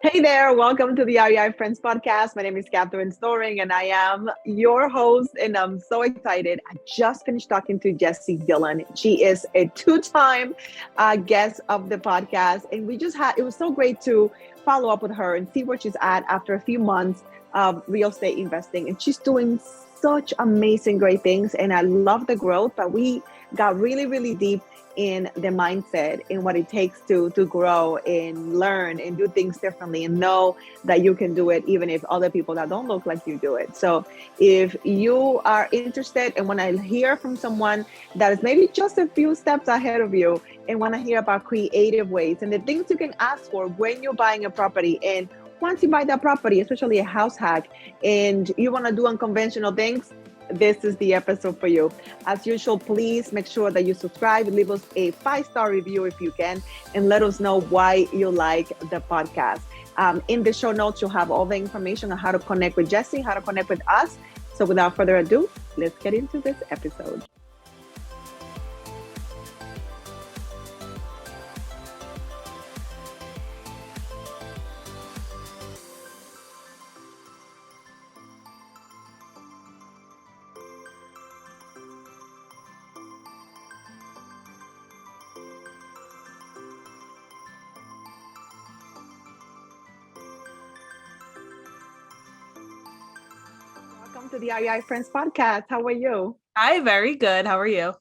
Hey there, welcome to the REI Friends podcast. My name is Catherine Storing and I am your host and I'm so excited. I just finished talking to Jessie Dillon. She is a two-time guest of the podcast and it was so great to follow up with her and see where she's at after a few months of real estate investing. And she's doing such amazing, great things and I love the growth, but we got really, really deep in the mindset and what it takes to grow and learn and do things differently and know that you can do it even if other people that don't look like you do it. So if you are interested and want to hear from someone that is maybe just a few steps ahead of you and want to hear about creative ways and the things you can ask for when you're buying a property, and once you buy that property, especially a house hack, and you want to do unconventional things, this is the episode for you. As usual, please make sure that you subscribe, leave us a 5-star review if you can, and let us know why you like the podcast. In the show notes, you'll have all the information on how to connect with Jessie, how to connect with us. So without further ado, let's get into this episode. Welcome to the REI Friends podcast. How are you? Hi, very good. How are you?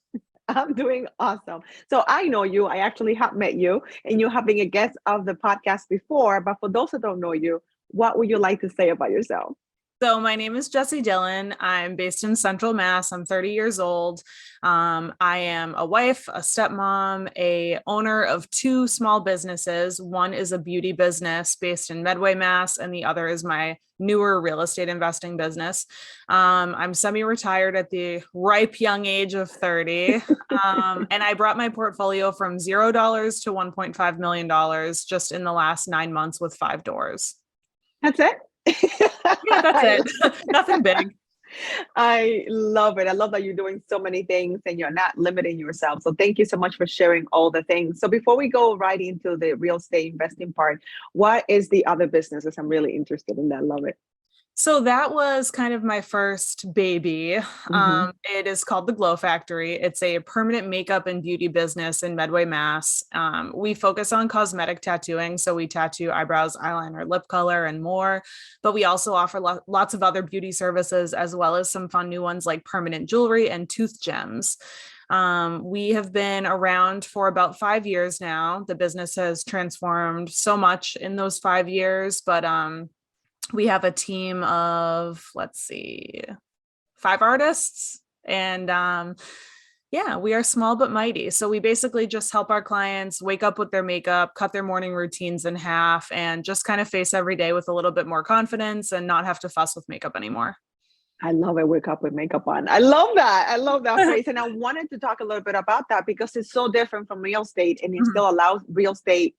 I'm doing awesome. So I know you. I actually have met you, and you have been a guest of the podcast before. But for those that don't know you, what would you like to say about yourself? So my name is Jessie Dillon. I'm based in Central Mass. I'm 30 years old. I am a wife, a stepmom, a owner of 2 small businesses. One is a beauty business based in Medway, Mass, and the other is my newer real estate investing business. I'm semi-retired at the ripe young age of 30. And I brought my portfolio from $0 to $1.5 million just in the last 9 months with 5 doors. That's it? Yeah, that's it. Nothing big. I love it. I love that you're doing so many things and you're not limiting yourself. So thank you so much for sharing all the things. So before we go right into the real estate investing part, what is the other businesses? I'm really interested in that. Love it. So that was kind of my first baby. Mm-hmm. It is called the Glow Factory. It's a permanent makeup and beauty business in Medway, Mass. We focus on cosmetic tattooing. So we tattoo eyebrows, eyeliner, lip color, and more. But we also offer lots of other beauty services, as well as some fun new ones like permanent jewelry and tooth gems. We have been around for about 5 years now. The business has transformed so much in those 5 years, but we have a team of, 5 artists. And yeah, we are small but mighty. So we basically just help our clients wake up with their makeup, cut their morning routines in half, and just kind of face every day with a little bit more confidence and not have to fuss with makeup anymore. I love it. Wake up with makeup on. I love that. I love that phrase. And I wanted to talk a little bit about that because it's so different from real estate and it still allows real estate.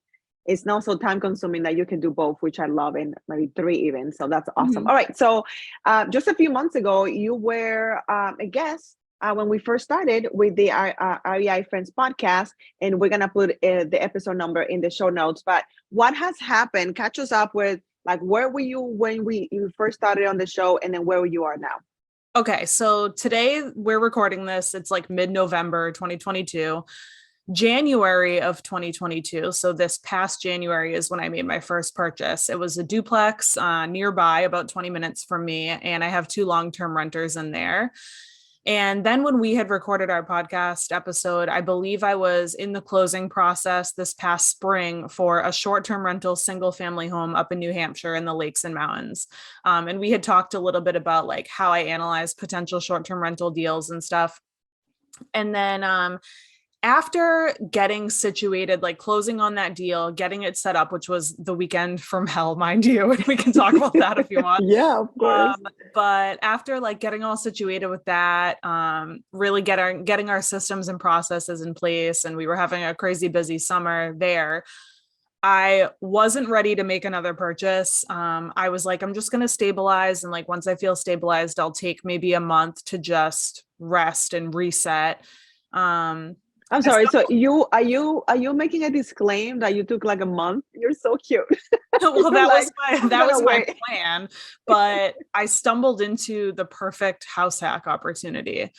It's not so time consuming that you can do both, which I love, and maybe 3 even. So that's awesome. Mm-hmm. All right. So just a few months ago, you were a guest when we first started with the REI Friends podcast, and we're going to put the episode number in the show notes. But what has happened? Catch us up with, like, where were you when you first started on the show, and then where you are now? Okay. So today we're recording this. It's like mid-November 2022. January of 2022. So this past January is when I made my first purchase. It was a duplex nearby, about 20 minutes from me. And I have 2 long-term renters in there. And then when we had recorded our podcast episode, I believe I was in the closing process this past spring for a short-term rental single family home up in New Hampshire in the lakes and mountains. And we had talked a little bit about like how I analyze potential short-term rental deals and stuff. And then after getting situated, like closing on that deal, getting it set up, which was the weekend from hell, mind you, and we can talk about that if you want. Yeah, of course. But after like getting all situated with that, really getting our systems and processes in place, and we were having a crazy busy summer there. I wasn't ready to make another purchase. I was like, I'm just going to stabilize. And like, once I feel stabilized, I'll take maybe a month to just rest and reset. I'm sorry. So are you making a disclaim that you took like a month? You're so cute. Well, You're like, I'm that gonna was my wait. plan, but I stumbled into the perfect house hack opportunity.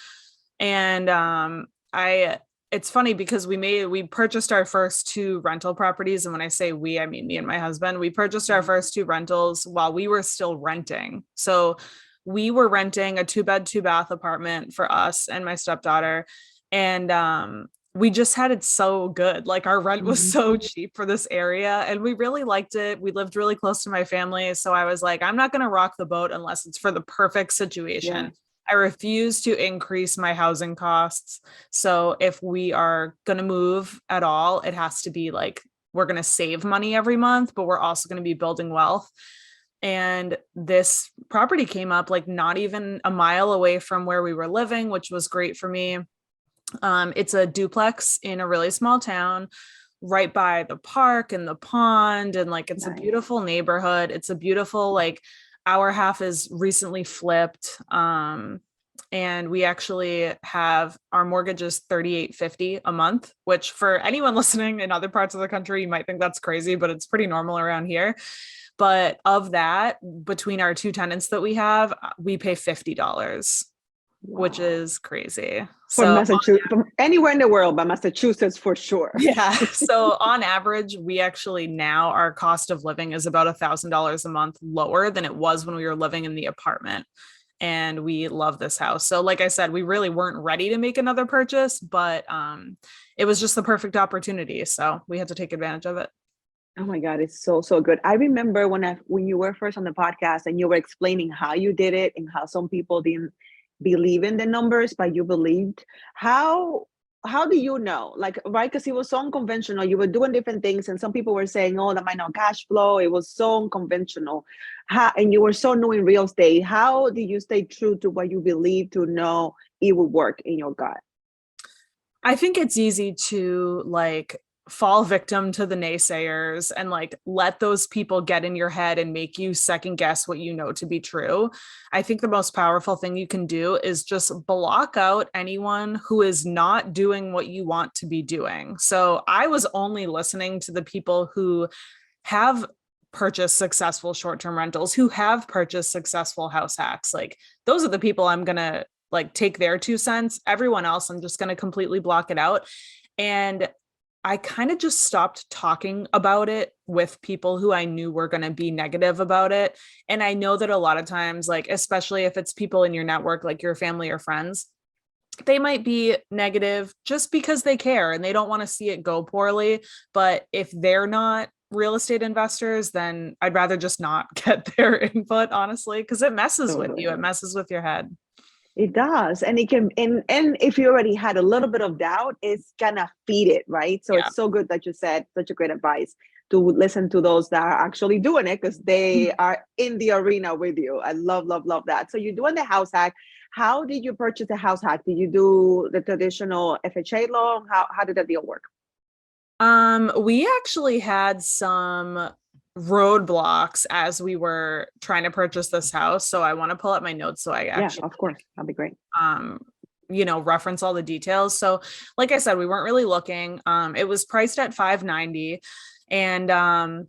And I it's funny because we purchased our first two rental properties. And when I say we, I mean me and my husband. We purchased our first two rentals while we were still renting. So we were renting a 2-bed, 2-bath apartment for us and my stepdaughter. And we just had it so good. Like our rent was Mhm. so cheap for this area and we really liked it. We lived really close to my family. So I was like, I'm not going to rock the boat unless it's for the perfect Yeah. situation. I refuse to increase my housing costs. So if we are going to move at all, it has to be like we're going to save money every month, but we're also going to be building wealth. And this property came up like not even a mile away from where we were living, which was great for me. It's a duplex in a really small town right by the park and the pond. And like, it's a Nice. beautiful neighborhood. It's a beautiful, like, our half is recently flipped. And we actually have our mortgage is $38.50 a month, which for anyone listening in other parts of the country, you might think that's crazy, but it's pretty normal around here. But of that, between our two tenants that we have, we pay $50, which Wow. is crazy. From So Massachusetts, from anywhere in the world, but Massachusetts for sure. yeah. So on average, we actually now our cost of living is about $1,000 a month lower than it was when we were living in the apartment. And we love this house. So like I said, we really weren't ready to make another purchase, but it was just the perfect opportunity. So we had to take advantage of it. Oh my God, it's so so good. I remember when you were first on the podcast and you were explaining how you did it and how some people didn't believe in the numbers, but you believed. How how do you know? Like, right? Because it was so unconventional. You were doing different things, and some people were saying, "Oh, that might not cash flow." It was so unconventional. How, and you were so new in real estate. How did you stay true to what you believe to know it would work in your gut? I think it's easy to like fall victim to the naysayers and like let those people get in your head and make you second guess what you know to be true. I think the most powerful thing you can do is just block out anyone who is not doing what you want to be doing. So I was only listening to the people who have purchased successful short-term rentals, who have purchased successful house hacks. Like those are the people I'm going to like take their 2 cents. Everyone else, I'm just going to completely block it out. And I kind of just stopped talking about it with people who I knew were going to be negative about it. And I know that a lot of times, like, especially if it's people in your network, like your family or friends, they might be negative just because they care and they don't want to see it go poorly. But if they're not real estate investors, then I'd rather just not get their input, honestly, because it messes with you. Totally. It messes with your head. It does. And it can and if you already had a little bit of doubt, it's gonna feed it, right? So Yeah. it's so good that you said such a great advice to listen to those that are actually doing it because they are in the arena with you. I love, love, love that. So you're doing the house hack. How did you purchase the house hack? Did you do the traditional FHA loan? How did that deal work? We actually had some roadblocks as we were trying to purchase this house. So I want to pull up my notes so I Yeah, actually of course. That'd be great. um reference all the details. So like I said, we weren't really looking. It was priced at 590 and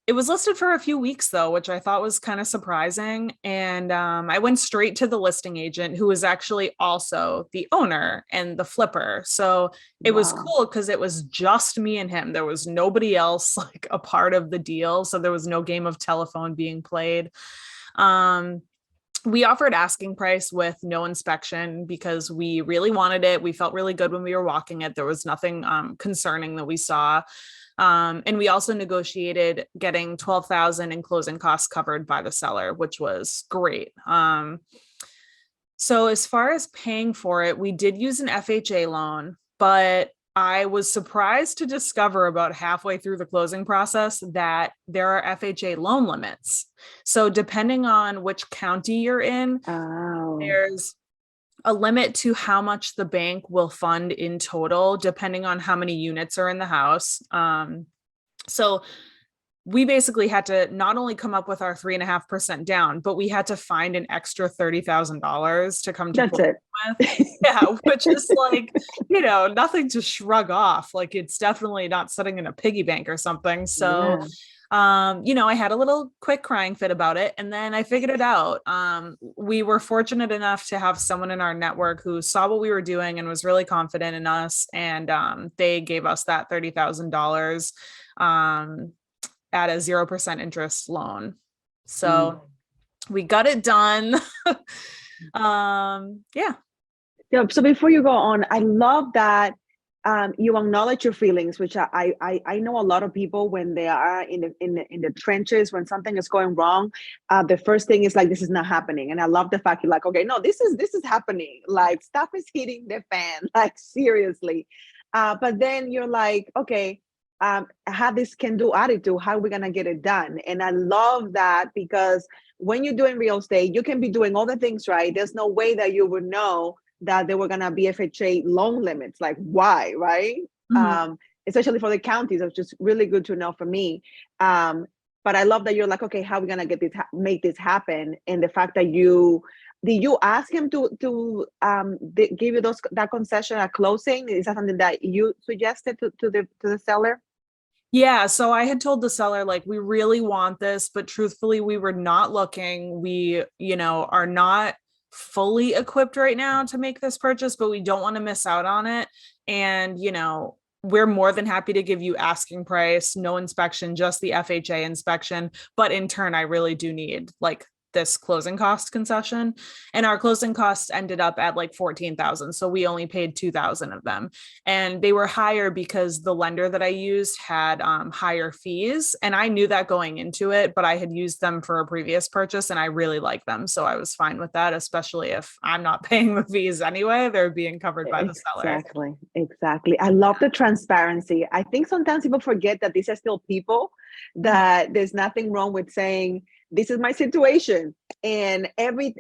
it was listed for a few weeks though, which I thought was kind of surprising. And I went straight to the listing agent who was actually also the owner and the flipper. So it was Wow. cool because it was just me and him. There was nobody else like a part of the deal. So there was no game of telephone being played. Um, we offered asking price with no inspection because we really wanted it. We felt really good when we were walking it. There was nothing concerning that we saw. And we also negotiated getting 12,000 in closing costs covered by the seller, which was great. So as far as paying for it, we did use an FHA loan, but I was surprised to discover about halfway through the closing process that there are FHA loan limits. So depending on which county you're in, Oh, there's a limit to how much the bank will fund in total, depending on how many units are in the house. So we basically had to not only come up with our 3.5% down, but we had to find an extra $30,000 to come to that's close it. with. Yeah, which is like, nothing to shrug off. Like it's definitely not sitting in a piggy bank or something. So Yeah. I had a little quick crying fit about it, and then I figured it out. We were fortunate enough to have someone in our network who saw what we were doing and was really confident in us, and they gave us that $30,000 at a 0% interest loan. So we got it done. Yeah. Yeah. So before you go on, I love that you acknowledge your feelings, which I know a lot of people when they are in the trenches, when something is going wrong, the first thing is like, this is not happening. And I love the fact you're like, okay, no, this is happening. Like stuff is hitting the fan, like seriously. But then you're like, okay, I have this can-do attitude. How are we gonna get it done? And I love that because when you're doing real estate, you can be doing all the things right. There's no way that you would know that there were gonna be FHA loan limits. Like why, right? Mhm. Especially for the counties, it's just really good to know for me. But I love that you're like, okay, how are we gonna get this make this happen? And the fact that did you ask him to give you that concession at closing? Is that something that you suggested to the seller? Yeah, so I had told the seller, like, we really want this, but truthfully, we were not looking. We, are not fully equipped right now to make this purchase, but we don't want to miss out on it. And, we're more than happy to give you asking price, no inspection, just the FHA inspection. But in turn, I really do need like this closing cost concession. And our closing costs ended up at like 14,000. So we only paid 2,000 of them. And they were higher because the lender that I used had higher fees. And I knew that going into it, but I had used them for a previous purchase and I really like them. So I was fine with that, especially if I'm not paying the fees anyway, they're being covered by the seller. Exactly. I love the transparency. I think sometimes people forget that these are still people, that there's nothing wrong with saying, this is my situation. And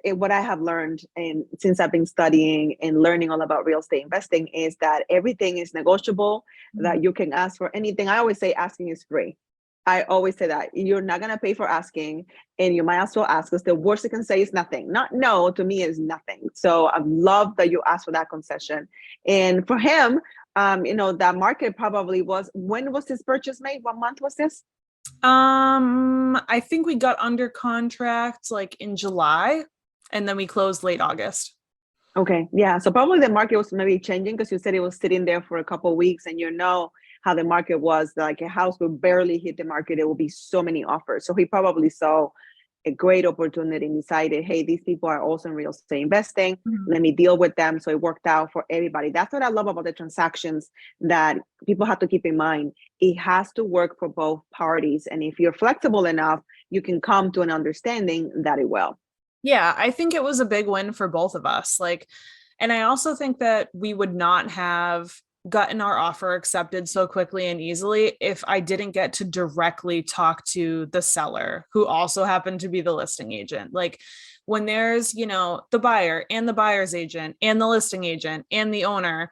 what I have learned, and since I've been studying and learning all about real estate investing, is that everything is negotiable, that you can ask for anything. I always say asking is free. I always say that you're not going to pay for asking, and you might as well ask, because the worst you can say is nothing. Not no to me is nothing. So I love that you asked for that concession. And for him, that market probably was, when was this purchase made? What month was this? I think we got under contract like in July and then we closed late August. Okay. Yeah. So probably the market was maybe changing, because you said it was sitting there for a couple of weeks, and how the market was. Like a house will barely hit the market, there will be so many offers. So he probably saw a great opportunity and decided, hey, these people are also in real estate investing. Let me deal with them. So it worked out for everybody. That's what I love about the transactions, that people have to keep in mind. It has to work for both parties. And if you're flexible enough, you can come to an understanding that it will. Yeah, I think it was a big win for both of us. And I also think that we would not have gotten our offer accepted so quickly and easily if I didn't get to directly talk to the seller, who also happened to be the listing agent. Like when there's, the buyer and the buyer's agent and the listing agent and the owner,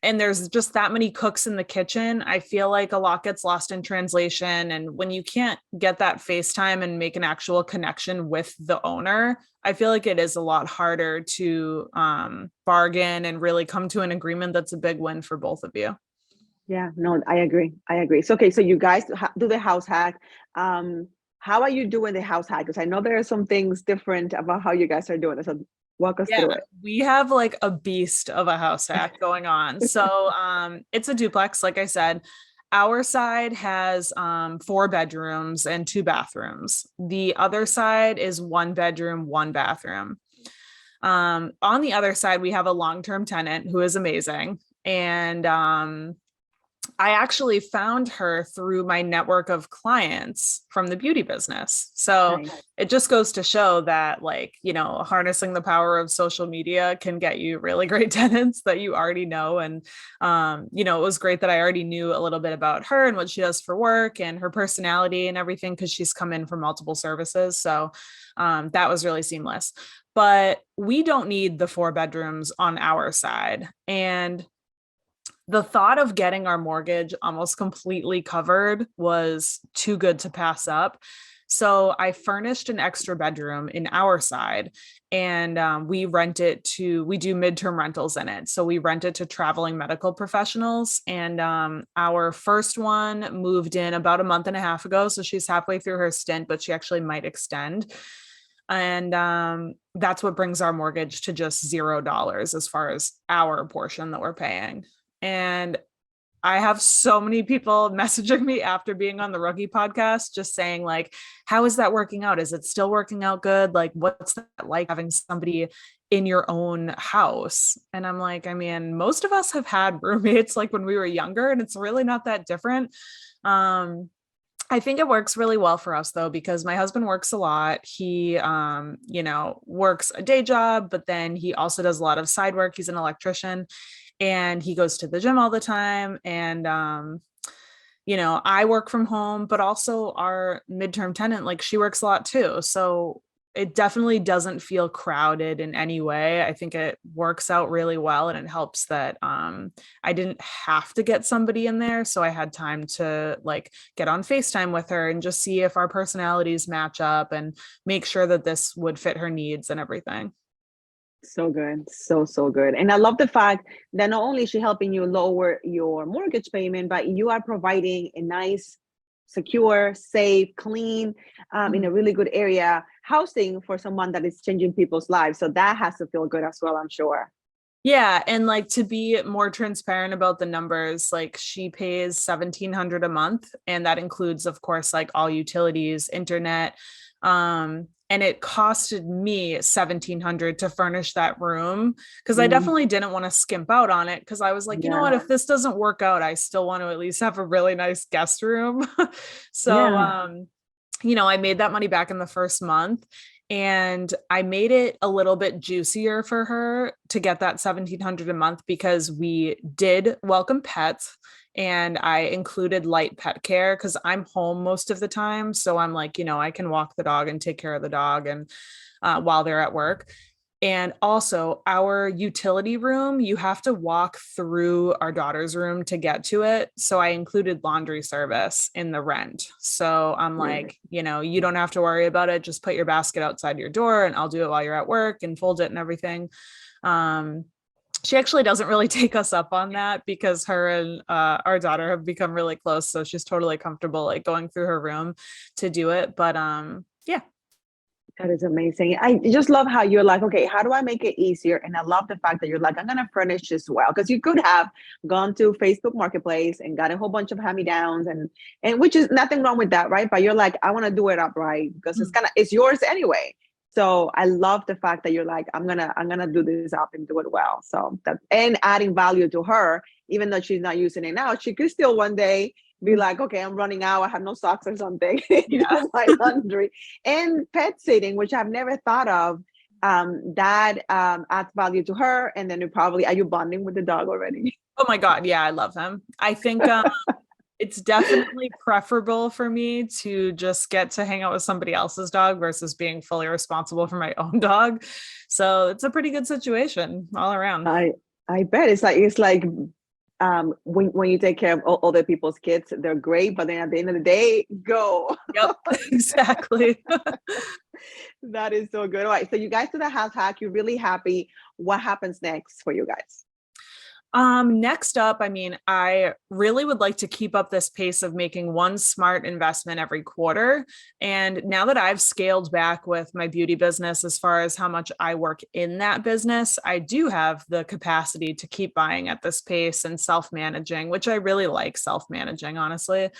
and there's just that many cooks in the kitchen, I feel like a lot gets lost in translation. And when you can't get that FaceTime and make an actual connection with the owner, I feel like it is a lot harder to bargain and really come to an agreement that's a big win for both of you. Yeah, no, I agree. So, okay, so you guys do the house hack. How are you doing the house hack? Because I know there are some things different about how you guys are doing it. So walk us Yeah, through it. we have like a beast of a house hack going on. So it's a duplex, like I said. Our side has 4 bedrooms and 2 bathrooms. The other side is 1 bedroom, 1 bathroom. On the other side, we have a long-term tenant who is amazing. And I actually found her through my network of clients from the beauty business. So Nice. it just goes to show that, like, harnessing the power of social media can get you really great tenants that you already know. And, it was great that I already knew a little bit about her and what she does for work and her personality and everything, because she's come in for multiple services. So that was really seamless. But we don't need the 4 bedrooms on our side. And the thought of getting our mortgage almost completely covered was too good to pass up. So I furnished an extra bedroom in our side, and we do midterm rentals in it. So we rent it to traveling medical professionals. And our first one moved in about a month and a half ago. So she's halfway through her stint, but she actually might extend. And that's what brings our mortgage to just $0 as far as our portion that we're paying. And I have so many people messaging me after being on the Rookie podcast, just saying like, how is that working out? Is it still working out good? Like, what's that like having somebody in your own house? And I'm like, I mean, most of us have had roommates like when we were younger, and it's really not that different. I think it works really well for us though, because my husband works a lot. He, works a day job, but then he also does a lot of side work. He's an electrician, and he goes to the gym all the time. And, I work from home, but also our midterm tenant, like she works a lot too. So it definitely doesn't feel crowded in any way. I think it works out really well, and it helps that I didn't have to get somebody in there. So I had time to like get on FaceTime with her and just see if our personalities match up and make sure that this would fit her needs and everything. So good. So good. And I love the fact that not only is she helping you lower your mortgage payment, but you are providing a nice, secure, safe, clean, in a really good area housing for someone that is changing people's lives. So that has to feel good as well, I'm sure. Yeah, and like to be more transparent about the numbers, like she pays $1,700 a month, and that includes, of course, like all utilities, internet, and it costed me $1,700 to furnish that room because I definitely didn't want to skimp out on it, because I was like, you know what, if this doesn't work out, I still want to at least have a really nice guest room. So, I made that money back in the first month. And I made it a little bit juicier for her to get that $1,700 a month because we did welcome pets, and I included light pet care because I'm home most of the time. So I'm like, I can walk the dog and take care of the dog and while they're at work. And also our utility room, you have to walk through our daughter's room to get to it. So I included laundry service in the rent. So I'm like, you don't have to worry about it. Just put your basket outside your door and I'll do it while you're at work and fold it and everything. She actually doesn't really take us up on that because her and our daughter have become really close. So she's totally comfortable like going through her room to do it. But yeah. That is amazing. I just love how you're like, okay, how do I make it easier? And I love the fact that you're like, I'm going to furnish this well. Because you could have gone to Facebook Marketplace and got a whole bunch of hand-me-downs, and which is nothing wrong with that, right? But you're like, I want to do it upright because it's yours anyway. So I love the fact that you're like, I'm gonna do this up and do it well. So that, and adding value to her, even though she's not using it now, she could still one day be like, okay, I'm running out, I have no socks or something, do my laundry. And pet sitting, which I've never thought of, that adds value to her. And then are you bonding with the dog already? Oh my God. Yeah, I love him. I think it's definitely preferable for me to just get to hang out with somebody else's dog versus being fully responsible for my own dog. So it's a pretty good situation all around. I bet it's like when you take care of other people's kids, they're great, but then at the end of the day, go. Yep, exactly. That is so good. All right, so you guys do the house hack. You're really happy. What happens next for you guys? Next up, I mean, I really would like to keep up this pace of making one smart investment every quarter. And now that I've scaled back with my beauty business, as far as how much I work in that business, I do have the capacity to keep buying at this pace and self-managing, which I really like self-managing, honestly.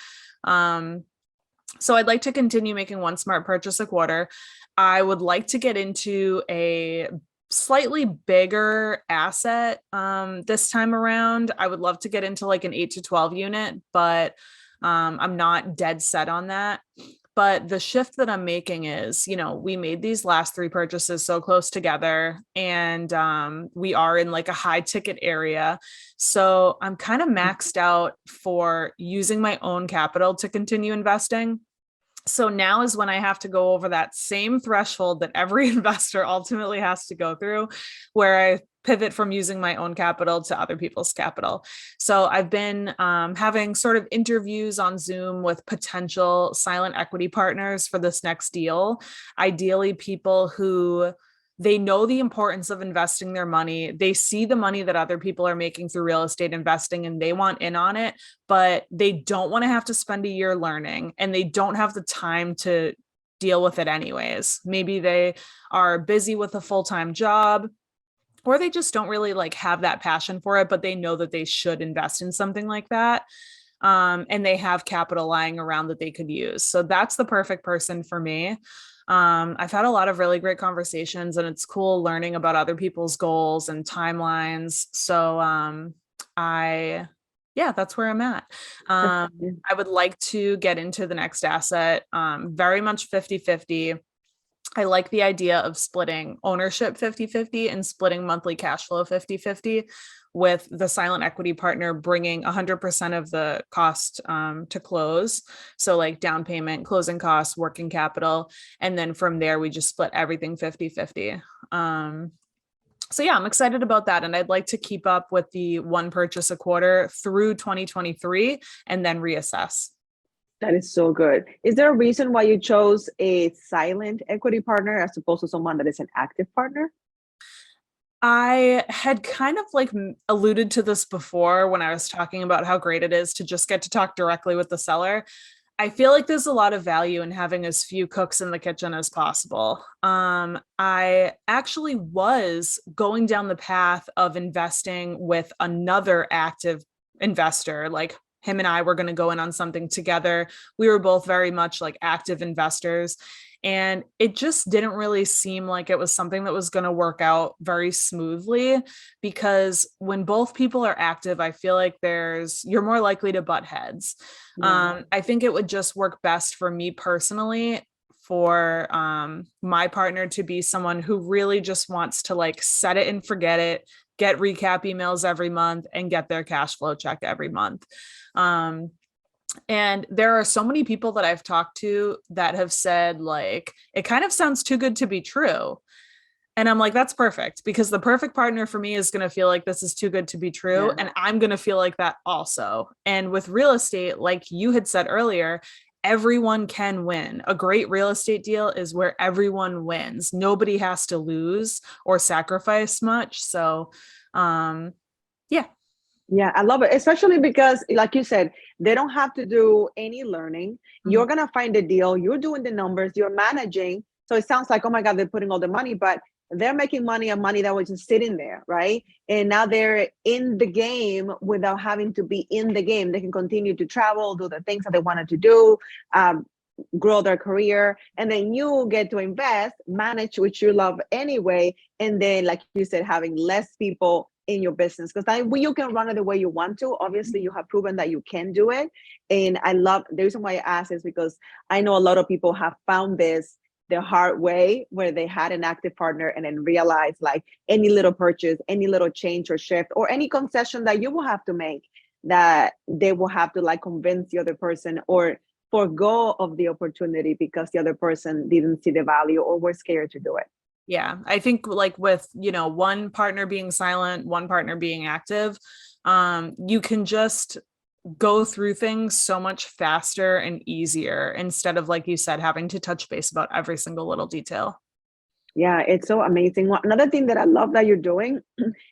So I'd like to continue making one smart purchase a quarter. I would like to get into a slightly bigger asset this time around. I would love to get into like an 8 to 12 unit, but I'm not dead set on that. But the shift that I'm making is, we made these last 3 purchases so close together, and we are in like a high ticket area. So I'm kind of maxed out for using my own capital to continue investing. So now is when I have to go over that same threshold that every investor ultimately has to go through, where I pivot from using my own capital to other people's capital. So I've been having sort of interviews on Zoom with potential silent equity partners for this next deal. Ideally, people who they know the importance of investing their money. They see the money that other people are making through real estate investing and they want in on it, but they don't want to have to spend a year learning and they don't have the time to deal with it anyways. Maybe they are busy with a full-time job, or they just don't really like have that passion for it, but they know that they should invest in something like that. And they have capital lying around that they could use. So that's the perfect person for me. I've had a lot of really great conversations and it's cool learning about other people's goals and timelines. So yeah, that's where I'm at. I would like to get into the next asset, very much 50-50. I like the idea of splitting ownership 50-50 and splitting monthly cash flow 50-50, with the silent equity partner bringing 100% of the cost to close. So like down payment, closing costs, working capital. And then from there, we just split everything 50-50. So yeah, I'm excited about that. And I'd like to keep up with the one purchase a quarter through 2023 and then reassess. That is so good. Is there a reason why you chose a silent equity partner as opposed to someone that is an active partner? I had kind of like alluded to this before when I was talking about how great it is to just get to talk directly with the seller. I feel like there's a lot of value in having as few cooks in the kitchen as possible. I actually was going down the path of investing with another active investor, like him and I were going to go in on something together. We were both very much like active investors. And it just didn't really seem like it was something that was going to work out very smoothly, because when both people are active, I feel like you're more likely to butt heads. Yeah. I think it would just work best for me personally for my partner to be someone who really just wants to like set it and forget it, get recap emails every month and get their cash flow check every month. And there are so many people that I've talked to that have said, like, it kind of sounds too good to be true. And I'm like, that's perfect, because the perfect partner for me is going to feel like this is too good to be true. Yeah. And I'm going to feel like that also. And with real estate, like you had said earlier, everyone can win. A great real estate deal is where everyone wins. Nobody has to lose or sacrifice much. So, yeah. Yeah, I love it, especially because, like you said, they don't have to do any learning. You're going to find a deal, you're doing the numbers, you're managing. So it sounds like, oh my God, they're putting all the money, but they're making money on money that was just sitting there, right? And now they're in the game without having to be in the game. They can continue to travel, do the things that they wanted to do, grow their career. And then you get to invest, manage, which you love anyway. And then, like you said, having less people in your business, because you can run it the way you want to. Obviously, you have proven that you can do it. And I love, the reason why I ask is because I know a lot of people have found this the hard way, where they had an active partner and then realized like any little purchase, any little change or shift, or any concession that you will have to make, that they will have to like convince the other person or forego of the opportunity because the other person didn't see the value or were scared to do it. Yeah, I think like with, one partner being silent, one partner being active, you can just go through things so much faster and easier instead of, like you said, having to touch base about every single little detail. Yeah, it's so amazing. Another thing that I love that you're doing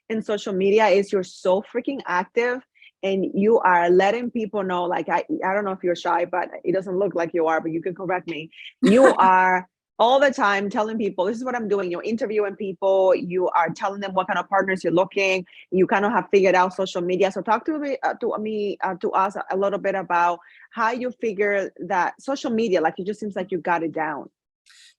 in social media is you're so freaking active, and you are letting people know, like, I don't know if you're shy, but it doesn't look like you are, but you can correct me. You are all the time telling people, this is what I'm doing. You're interviewing people. You are telling them what kind of partners you're looking. You kind of have figured out social media. So talk to me, to us a little bit about how you figure that social media, like it just seems like you got it down.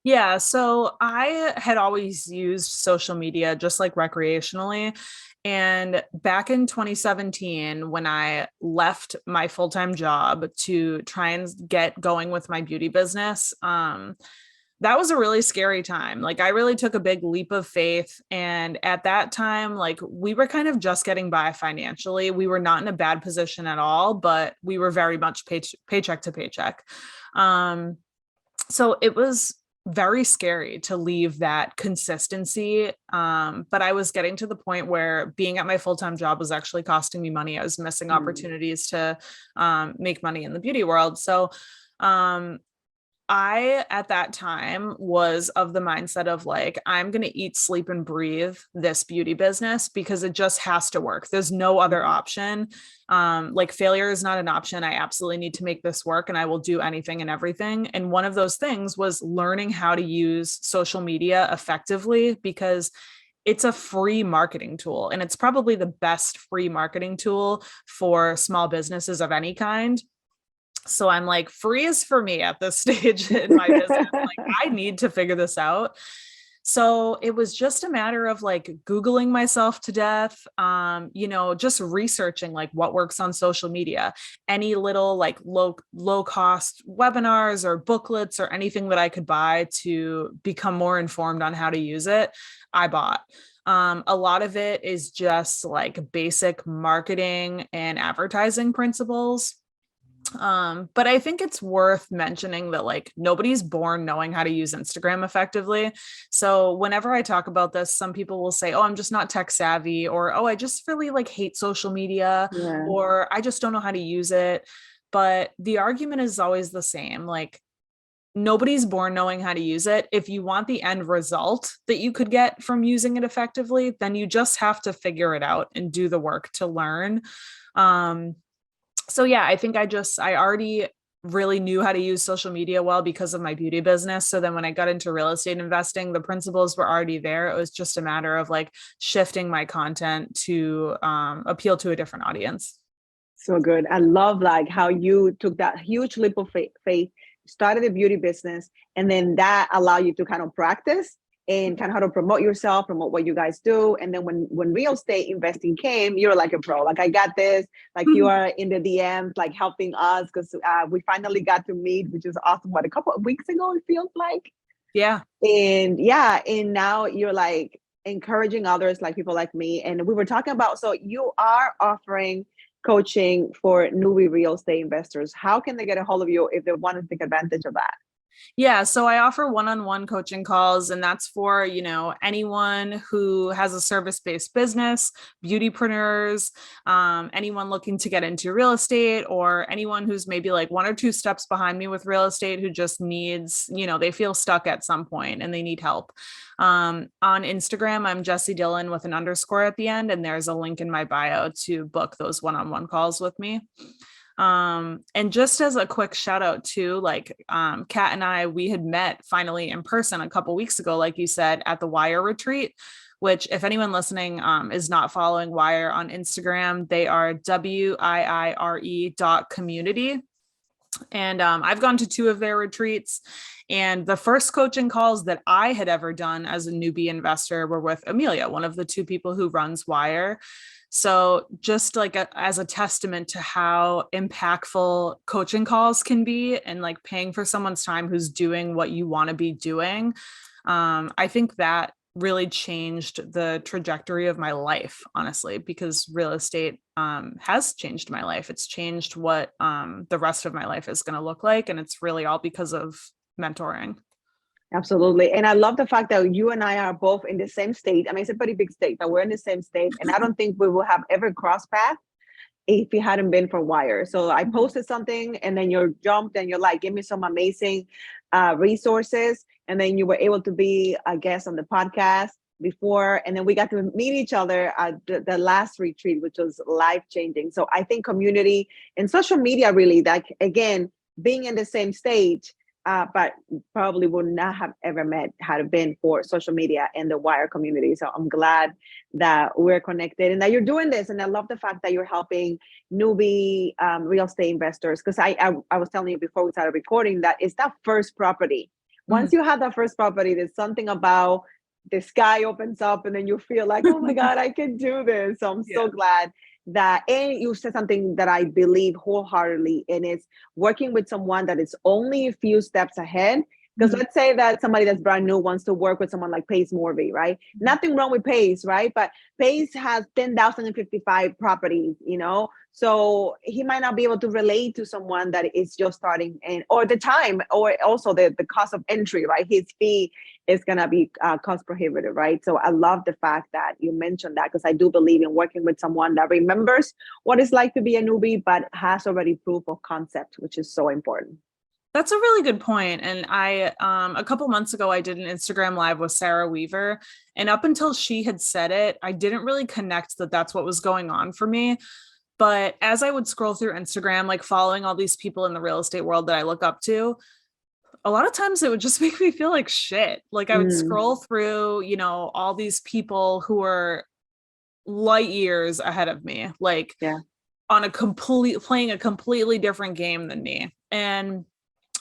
Yeah, so I had always used social media just like recreationally. And back in 2017, when I left my full-time job to try and get going with my beauty business, that was a really scary time. Like I really took a big leap of faith. And at that time, like we were kind of just getting by financially. We were not in a bad position at all, but we were very much paycheck to paycheck. So it was very scary to leave that consistency. But I was getting to the point where being at my full-time job was actually costing me money. I was missing opportunities to make money in the beauty world. So um, I, at that time, was of the mindset of like, I'm going to eat, sleep, and breathe this beauty business because it just has to work. There's no other option. Like, failure is not an option. I absolutely need to make this work, and I will do anything and everything. And one of those things was learning how to use social media effectively, because it's a free marketing tool, and it's probably the best free marketing tool for small businesses of any kind. So I'm like, free is for me at this stage in my business. Like, I need to figure this out. So it was just a matter of like Googling myself to death, just researching like what works on social media, any little like low cost webinars or booklets or anything that I could buy to become more informed on how to use it. I bought. A lot of it is just like basic marketing and advertising principles. But I think it's worth mentioning that like nobody's born knowing how to use Instagram effectively. So whenever I talk about this, some people will say, "Oh, I'm just not tech savvy," or "Oh, I just really like hate social media," Yeah. or "I just don't know how to use it." But the argument is always the same. Like, nobody's born knowing how to use it. If you want the end result that you could get from using it effectively, then you just have to figure it out and do the work to learn. Um, so yeah, I think I already really knew how to use social media well because of my beauty business. So then when I got into real estate investing, the principles were already there. It was just a matter of like shifting my content to appeal to a different audience. So good. I love like how you took that huge leap of faith, started a beauty business, and then that allowed you to kind of practice and kind of how to promote yourself, promote what you guys do. And then when real estate investing came, you're like a pro. Like, I got this. Like, you are in the DMs, like helping us because we finally got to meet, which is awesome. What, a couple of weeks ago, it feels like. Yeah. And yeah, and now you're like encouraging others, like people like me. And we were talking about, so you are offering coaching for newbie real estate investors. How can they get a hold of you if they want to take advantage of that? Yeah, so I offer one-on-one coaching calls, and that's for, anyone who has a service-based business, beautypreneurs, anyone looking to get into real estate, or anyone who's maybe like one or two steps behind me with real estate who just needs, they feel stuck at some point and they need help. On Instagram, I'm Jessie Dillon with an underscore at the end, and there's a link in my bio to book those one-on-one calls with me. And just as a quick shout out to like Kat and I, we had met finally in person a couple weeks ago, like you said, at the Wire retreat, which if anyone listening is not following Wire on Instagram, they are WIIRE.community. And I've gone to two of their retreats. And the first coaching calls that I had ever done as a newbie investor were with Amelia, one of the two people who runs Wire. So just like as a testament to how impactful coaching calls can be, and like paying for someone's time who's doing what you want to be doing, I think that really changed the trajectory of my life, honestly, because real estate has changed my life. It's changed what the rest of my life is going to look like. And it's really all because of mentoring. Absolutely. And I love the fact that you and I are both in the same state. I mean, it's a pretty big state, but we're in the same state. And I don't think we will have ever crossed paths if it hadn't been for Wire. So I posted something and then you jumped and you're like, give me some amazing resources. And then you were able to be a guest on the podcast before. And then we got to meet each other at the last retreat, which was life-changing. So I think community and social media really, like, again, being in the same stage, but probably would not have ever met had it been for social media and the Wire community. So I'm glad that we're connected and that you're doing this. And I love the fact that you're helping newbie real estate investors. Because I was telling you before we started recording that it's that first property. Once you have that first property, there's something about the sky opens up and then you feel like, oh my God, I can do this. So I'm so glad that, and you said something that I believe wholeheartedly, and it's working with someone that is only a few steps ahead Because let's say that somebody that's brand new wants to work with someone like Pace Morby, right? Nothing wrong with Pace, right? But Pace has 10,055 properties, you know? So he might not be able to relate to someone that is just starting, and or the time, or also the cost of entry, right? His fee is going to be cost prohibitive, right? So I love the fact that you mentioned that, because I do believe in working with someone that remembers what it's like to be a newbie, but has already proof of concept, which is so important. That's a really good point. And I, a couple months ago, I did an Instagram live with Sarah Weaver. And up until she had said it, I didn't really connect that that's what was going on for me. But as I would scroll through Instagram, like following all these people in the real estate world that I look up to, a lot of times it would just make me feel like shit. Like I would scroll through, you know, all these people who are light years ahead of me, like on playing a completely different game than me. And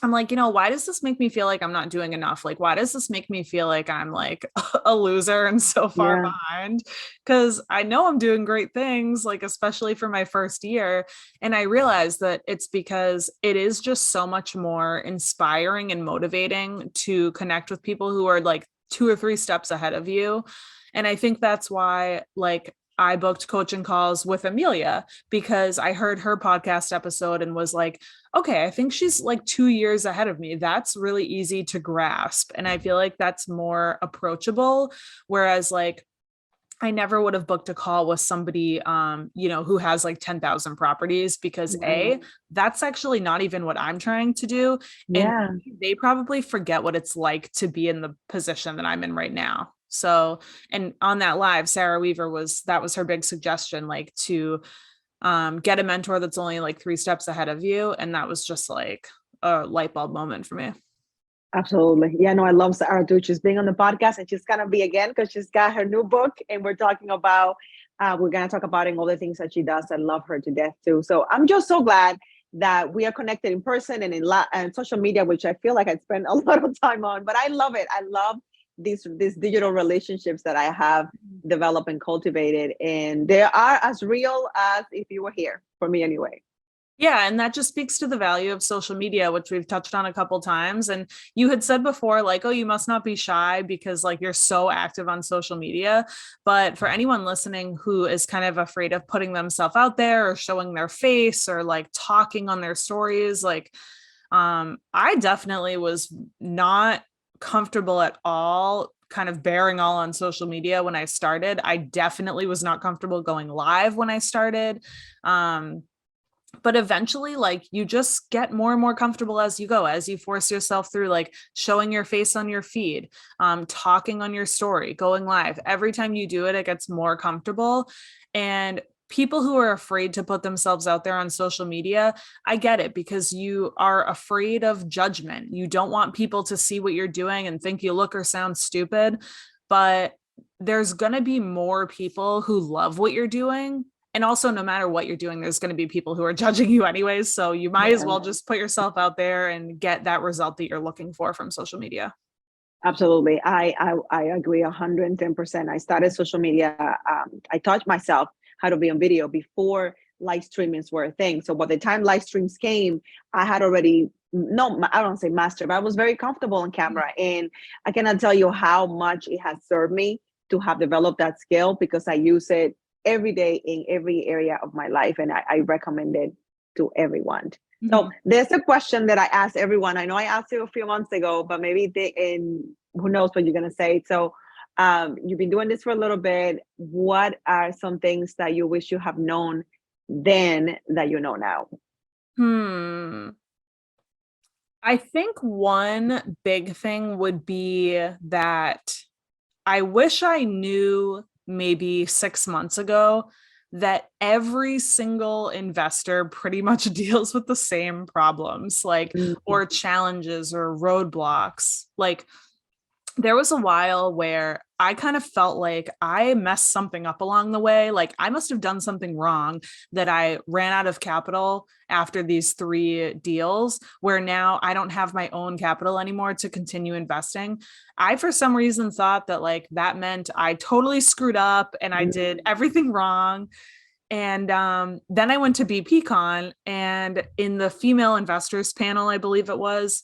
I'm like, you know, why does this make me feel like I'm not doing enough? Like, why does this make me feel like I'm like a loser and so far behind? Because I know I'm doing great things, like, especially for my first year. And I realized that it's because it is just so much more inspiring and motivating to connect with people who are like 2 or 3 steps ahead of you. And I think that's why, like, I booked coaching calls with Amelia, because I heard her podcast episode and was like, okay, I think she's like 2 years ahead of me. That's really easy to grasp. And I feel like that's more approachable. Whereas like, I never would have booked a call with somebody, you know, who has like 10,000 properties, because that's actually not even what I'm trying to do. And they probably forget what it's like to be in the position that I'm in right now. So, and on that live, Sarah Weaver that was her big suggestion, like to get a mentor that's only like 3 steps ahead of you. And that was just like a light bulb moment for me. Absolutely. Yeah, no, I love Sarah too. She's being on the podcast, and she's going to be again because she's got her new book, and we're talking about, we're going to talk about all the things that she does. I love her to death too. So I'm just so glad that we are connected in person and and social media, which I feel like I spend a lot of time on, but I love it. I love these digital relationships that I have developed and cultivated, and they are as real as if you were here, for me anyway. Yeah, and that just speaks to the value of social media, which we've touched on a couple times. And you had said before, like, oh, you must not be shy because like you're so active on social media. But for anyone listening who is kind of afraid of putting themselves out there or showing their face or like talking on their stories, like I definitely was not comfortable at all kind of bearing all on social media when I started. I definitely was not comfortable going live when I started. But eventually, like, you just get more and more comfortable as you go, as you force yourself through like showing your face on your feed, talking on your story, going live. Every time you do it, it gets more comfortable. And people who are afraid to put themselves out there on social media, I get it, because you are afraid of judgment. You don't want people to see what you're doing and think you look or sound stupid. But there's going to be more people who love what you're doing. And also, no matter what you're doing, there's going to be people who are judging you anyways. So you might as well just put yourself out there and get that result that you're looking for from social media. Absolutely. I agree 110%. I started social media. I taught myself how to be on video before live streamings were a thing. So by the time live streams came, I had already, no, I don't say master, but I was very comfortable on camera. And I cannot tell you how much it has served me to have developed that skill, because I use it every day in every area of my life. And I recommend it to everyone. Mm-hmm. So there's a question that I ask everyone. I know I asked you a few months ago, but maybe who knows what you're going to say. So you've been doing this for a little bit. What are some things that you wish you have known then that you know now? I think one big thing would be that I wish I knew maybe 6 months ago that every single investor pretty much deals with the same problems, like, or challenges or roadblocks. Like, there was a while where I kind of felt like I messed something up along the way. Like, I must have done something wrong, that I ran out of capital after these 3 deals, where now I don't have my own capital anymore to continue investing. I, for some reason, thought that like that meant I totally screwed up and I did everything wrong. And then I went to BPCon, and in the female investors panel, I believe it was,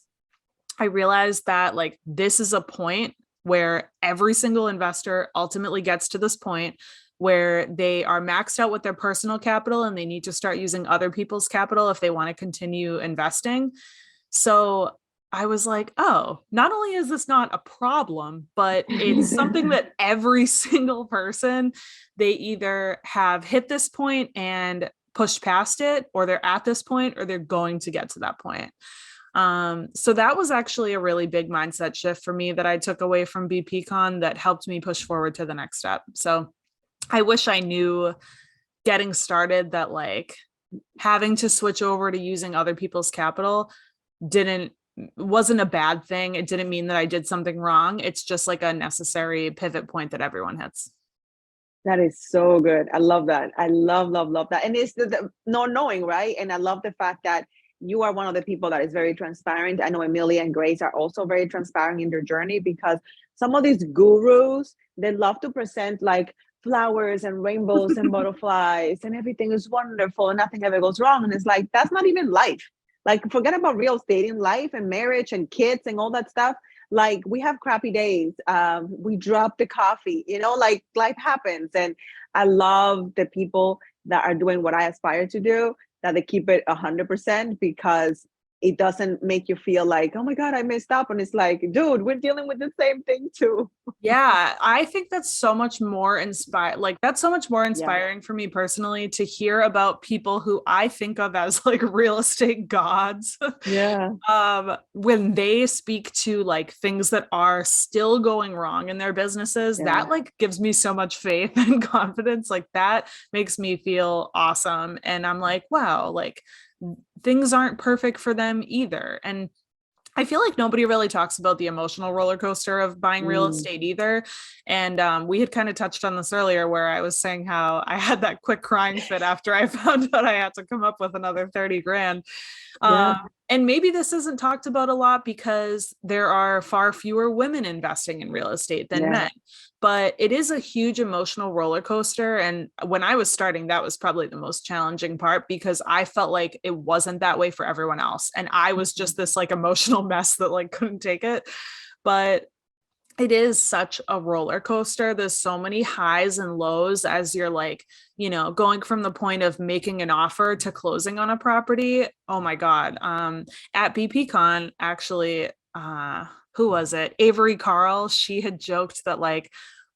I realized that like this is a point where every single investor ultimately gets to this point where they are maxed out with their personal capital and they need to start using other people's capital if they want to continue investing. So I was like, oh, not only is this not a problem, but it's something that every single person, they either have hit this point and pushed past it, or they're at this point, or they're going to get to that point. So that was actually a really big mindset shift for me that I took away from BPCon that helped me push forward to the next step. So I wish I knew getting started that like having to switch over to using other people's capital wasn't a bad thing. It didn't mean that I did something wrong. It's just like a necessary pivot point that everyone hits. That is so good. I love that. I love that. And it's the no knowing, right? And I love the fact that you are one of the people that is very transparent. I know Amelia and Grace are also very transparent in their journey, because some of these gurus, they love to present like flowers and rainbows and butterflies and everything is wonderful and nothing ever goes wrong. And it's like, that's not even life. Like, forget about real estate. In life and marriage and kids and all that stuff, like we have crappy days. We drop the coffee, like life happens. And I love the people that are doing what I aspire to do, that they keep it 100%, because it doesn't make you feel like, oh my God, I messed up. And it's like, dude, we're dealing with the same thing too. Yeah, I think that's so much more inspiring for me personally to hear about people who I think of as like real estate gods. Yeah. When they speak to like things that are still going wrong in their businesses, that like gives me so much faith and confidence. Like that makes me feel awesome. And I'm like, wow, like things aren't perfect for them either. And I feel like nobody really talks about the emotional roller coaster of buying real estate either. And we had kind of touched on this earlier, where I was saying how I had that quick crying fit after I found out I had to come up with another 30 grand. Yeah. And maybe this isn't talked about a lot because there are far fewer women investing in real estate than men, but it is a huge emotional roller coaster. And when I was starting, that was probably the most challenging part, because I felt like it wasn't that way for everyone else. And I was just this like emotional mess that like couldn't take it. But it is such a roller coaster. There's so many highs and lows as you're like, going from the point of making an offer to closing on a property. Oh my God. At BPCon, actually, who was it? Avery Carl. She had joked that like,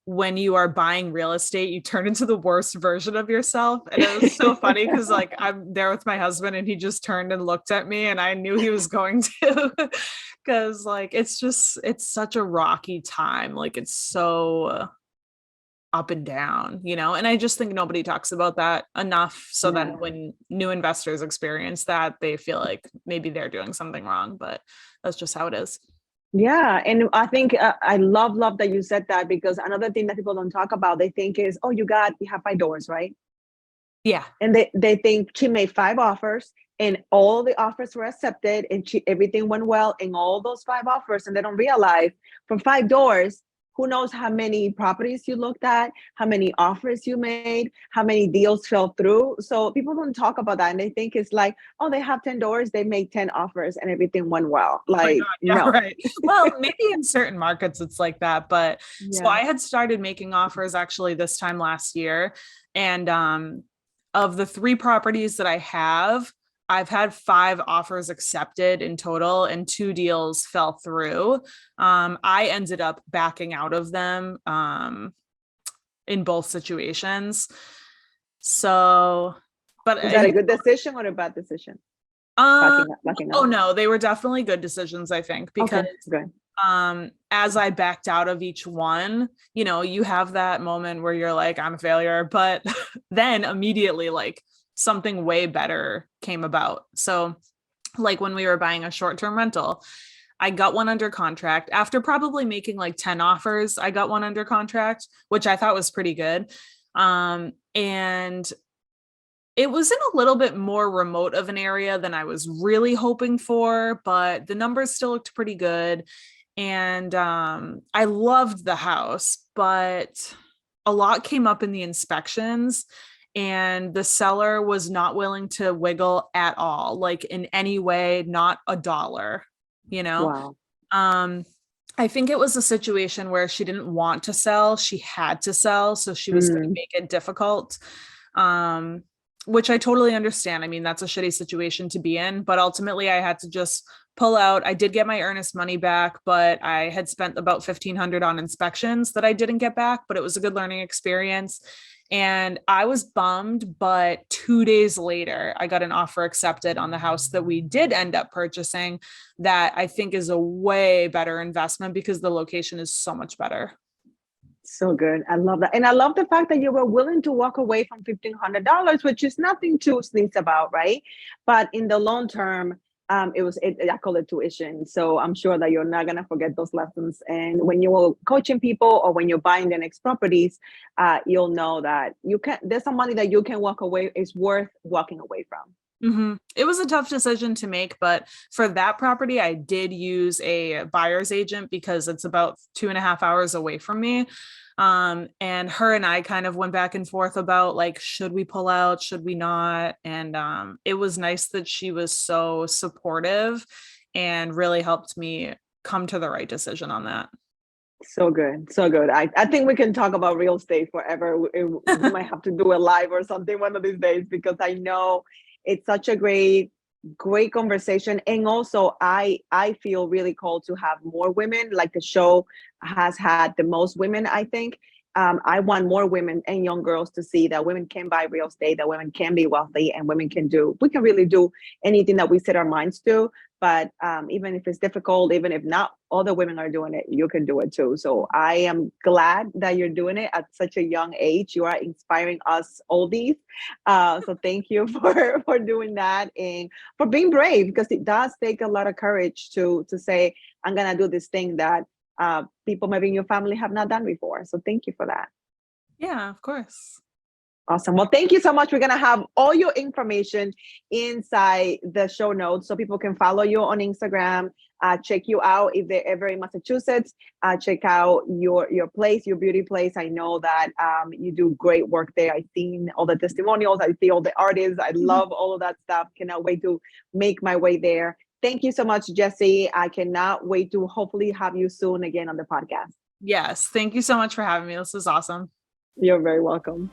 when you are buying real estate, you turn into the worst version of yourself. And it was so funny because like I'm there with my husband and he just turned and looked at me and I knew he was going to, because like it's such a rocky time. Like it's so up and down, and I just think nobody talks about that enough. So then when new investors experience that, they feel like maybe they're doing something wrong, but that's just how it is. Yeah. And I think I love that you said that, because another thing that people don't talk about, they think is, oh, you have 5 doors, right? Yeah. And they think she made 5 offers and all the offers were accepted and everything went well in all those 5 offers. And they don't realize from 5 doors, who knows how many properties you looked at, how many offers you made, how many deals fell through. So people don't talk about that. And they think it's like, oh, they have 10 doors, they make 10 offers and everything went well. Like, God, yeah, no. right. Well, maybe in certain markets it's like that. But so I had started making offers actually this time last year. And of the 3 properties that I have, I've had 5 offers accepted in total and 2 deals fell through. I ended up backing out of them in both situations. So, but is that a good decision or a bad decision? Backing out? Oh no, they were definitely good decisions, I think, because as I backed out of each one, you have that moment where you're like, I'm a failure, but then immediately like something way better came about. So like when we were buying a short-term rental, I got one under contract after probably making like 10 offers. I got one under contract, which I thought was pretty good. And it was in a little bit more remote of an area than I was really hoping for, but the numbers still looked pretty good. And I loved the house, but a lot came up in the inspections and the seller was not willing to wiggle at all, like in any way, not $1, Wow. I think it was a situation where she didn't want to sell. She had to sell. So she was going to make it difficult, which I totally understand. I mean, that's a shitty situation to be in, but ultimately I had to just pull out. I did get my earnest money back, but I had spent about $1,500 on inspections that I didn't get back, but it was a good learning experience. And I was bummed, but 2 days later, I got an offer accepted on the house that we did end up purchasing that I think is a way better investment because the location is so much better. So good. I love that. And I love the fact that you were willing to walk away from $1,500, which is nothing to sneeze about, right? But in the long term, I call it tuition. So I'm sure that you're not going to forget those lessons. And when you're coaching people or when you're buying the next properties, you'll know that there's some money that you can walk away, is worth walking away from. It was a tough decision to make, but for that property, I did use a buyer's agent because it's about 2.5 hours away from me. And her and I kind of went back and forth about like, should we pull out? Should we not? And it was nice that she was so supportive and really helped me come to the right decision on that. So good. So good. I think we can talk about real estate forever. We might have to do a live or something one of these days, because I know it's such a great conversation. And also I feel really called to have more women. Like the show has had the most women, I think. I want more women and young girls to see that women can buy real estate, that women can be wealthy, and we can really do anything that we set our minds to. But even if it's difficult, even if not other women are doing it, you can do it too. So I am glad that you're doing it at such a young age. You are inspiring us oldies. So thank you for doing that and for being brave, because it does take a lot of courage to say, I'm going to do this thing that people maybe in your family have not done before. So thank you for that. Yeah, of course. Awesome. Well, thank you so much. We're going to have all your information inside the show notes so people can follow you on Instagram, check you out if they're ever in Massachusetts, check out your place, your beauty place. I know that you do great work there. I've seen all the testimonials. I see all the artists. I love all of that stuff. Cannot wait to make my way there. Thank you so much, Jessie. I cannot wait to hopefully have you soon again on the podcast. Yes. Thank you so much for having me. This was awesome. You're very welcome.